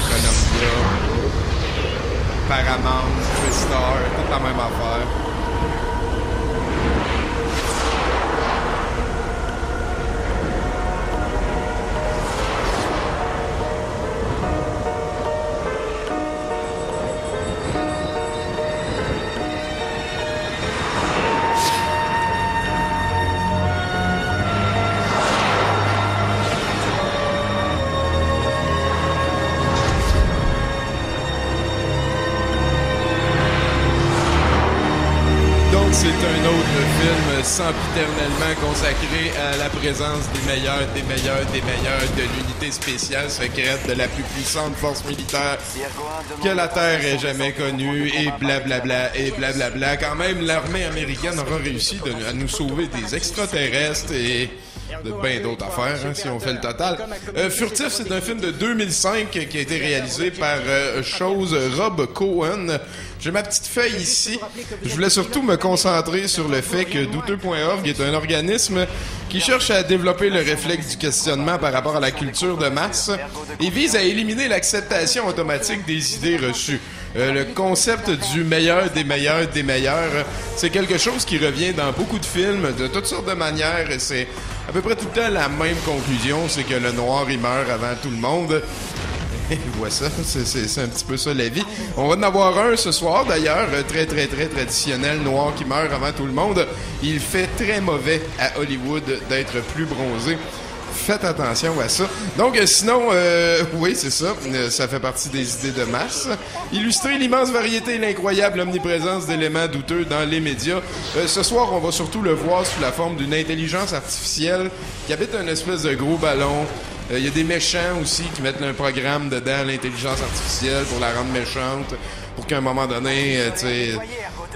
Columbia, Paramount, TriStar, toute la même affaire. C'est un autre film sempiternellement consacré à la présence des meilleurs de l'unité spéciale secrète de la plus puissante force militaire que la Terre ait jamais connue, et blablabla, et blablabla. Quand même, l'armée américaine aura réussi à nous sauver des extraterrestres et de bien d'autres affaires, hein, si on fait le total. Furtif, c'est un film de 2005 qui a été réalisé par Rob Cohen. J'ai ma petite feuille ici. Je voulais surtout me concentrer sur le fait que Douteux.org est un organisme qui cherche à développer le réflexe du questionnement par rapport à la culture de masse et vise à éliminer l'acceptation automatique des idées reçues. Le concept du meilleur, c'est quelque chose qui revient dans beaucoup de films, de toutes sortes de manières, et c'est à peu près tout le temps la même conclusion, c'est que le noir, il meurt avant tout le monde. Et voilà ça, c'est un petit peu ça la vie. On va en avoir un ce soir d'ailleurs, très traditionnel, noir qui meurt avant tout le monde. Il fait très mauvais à Hollywood d'être plus bronzé. Faites attention à ça. Donc, sinon, oui, c'est ça. Ça fait partie des idées de masse. Illustrer l'immense variété et l'incroyable omniprésence d'éléments douteux dans les médias. Ce soir, on va surtout le voir sous la forme d'une intelligence artificielle qui habite un espèce de gros ballon. Il y a des méchants aussi qui mettent un programme dedans, l'intelligence artificielle, pour la rendre méchante, pour qu'à un moment donné, tu sais...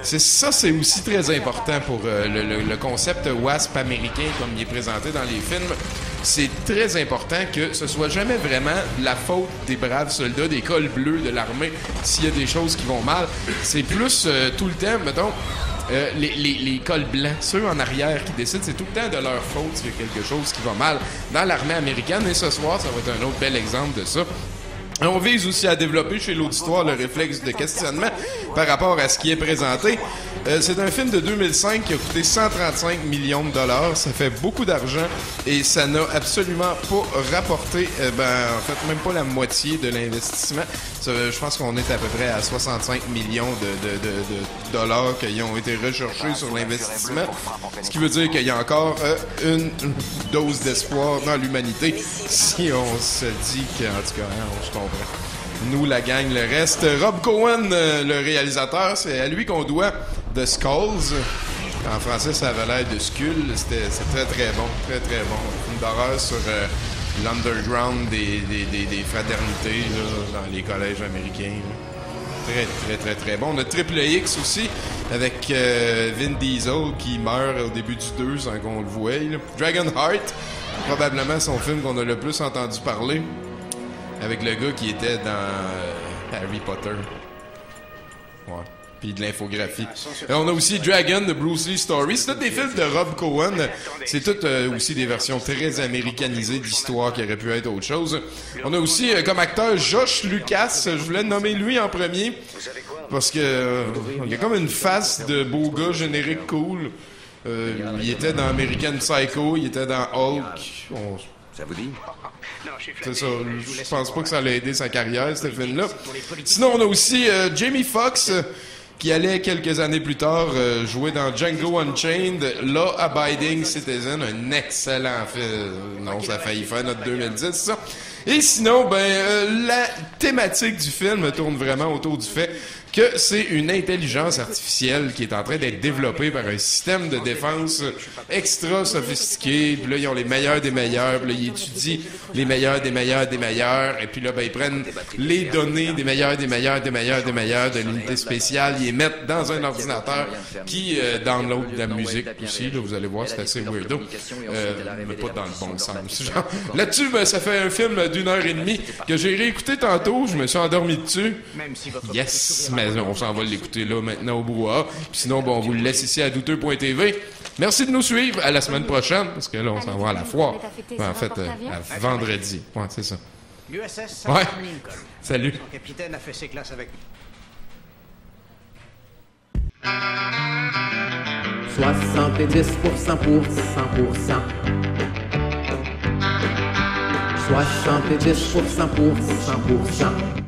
C'est aussi très important pour le concept WASP américain, comme il est présenté dans les films. C'est très important que ce soit jamais vraiment la faute des braves soldats, des cols bleus de l'armée, s'il y a des choses qui vont mal. C'est plus tout le temps, mettons... les cols blancs, ceux en arrière qui décident, c'est tout le temps de leur faute s'il y a quelque chose qui va mal dans l'armée américaine. Et ce soir, ça va être un autre bel exemple de ça. On vise aussi à développer chez l'auditoire le réflexe de questionnement par rapport à ce qui est présenté. C'est un film de 2005 qui a coûté 135 millions de dollars. Ça fait beaucoup d'argent et ça n'a absolument pas rapporté, en fait, même pas la moitié de l'investissement. Je pense qu'on est à peu près à 65 millions de dollars qui ont été recherchés sur l'investissement. Ce qui veut dire qu'il y a encore une dose d'espoir dans l'humanité si on se dit qu'en tout cas, hein, on se comprend. Nous, la gang, le reste. Rob Cohen, le réalisateur, c'est à lui qu'on doit The Skulls. En français, ça avait l'air de Skull. C'est très bon. Très bon. Un film d'horreur sur l'underground des fraternités là, dans les collèges américains. Là. Très bon. On a Triple X aussi, avec Vin Diesel qui meurt au début du 2 sans qu'on le voie. Là. Dragonheart, probablement son film qu'on a le plus entendu parler. Avec le gars qui était dans Harry Potter. Ouais. Puis de l'infographie. On a aussi Dragon de Bruce Lee Story. C'est tous des films de Rob Cohen. C'est toutes aussi des versions très américanisées d'histoire qui auraient pu être autre chose. On a aussi comme acteur Josh Lucas. Je voulais nommer lui en premier. Parce que il y a comme une face de beau gars générique cool. Il était dans American Psycho. Il était dans Hulk. Ça vous dit? C'est ça. Je pense pas que ça allait aider sa carrière, ce film-là. Sinon, on a aussi Jamie Foxx, qui allait quelques années plus tard jouer dans Django Unchained, Law Abiding Citizen, un excellent film. Non, ça a failli faire notre 2010, ça. Et sinon, la thématique du film tourne vraiment autour du fait que c'est une intelligence artificielle qui est en train d'être développée par un système de défense extra sophistiqué. Puis là, ils ont les meilleurs des meilleurs. Puis là, ils étudient les meilleurs des meilleurs. Et puis là, ils prennent les données des meilleurs de l'unité spéciale. Ils les mettent dans un ordinateur qui download de la musique aussi. Là, vous allez voir, c'est assez weirdo. Mais pas dans le bon sens. Genre, là-dessus, ça fait un film d'1h30 que j'ai réécouté tantôt. Je me suis endormi dessus. Yes! Mais on s'en va l'écouter là maintenant au brouhaha. Puis sinon, on vous le laisse ici à douteux.tv. Merci de nous suivre. À la semaine prochaine, parce que là, on s'en va à la foire. En fait, à vendredi. Ouais, c'est ça. l'USS Ouais. Abraham Lincoln. Salut. Son capitaine a fait ses classes avec lui. 70% pour 100%. 70% pour 100%.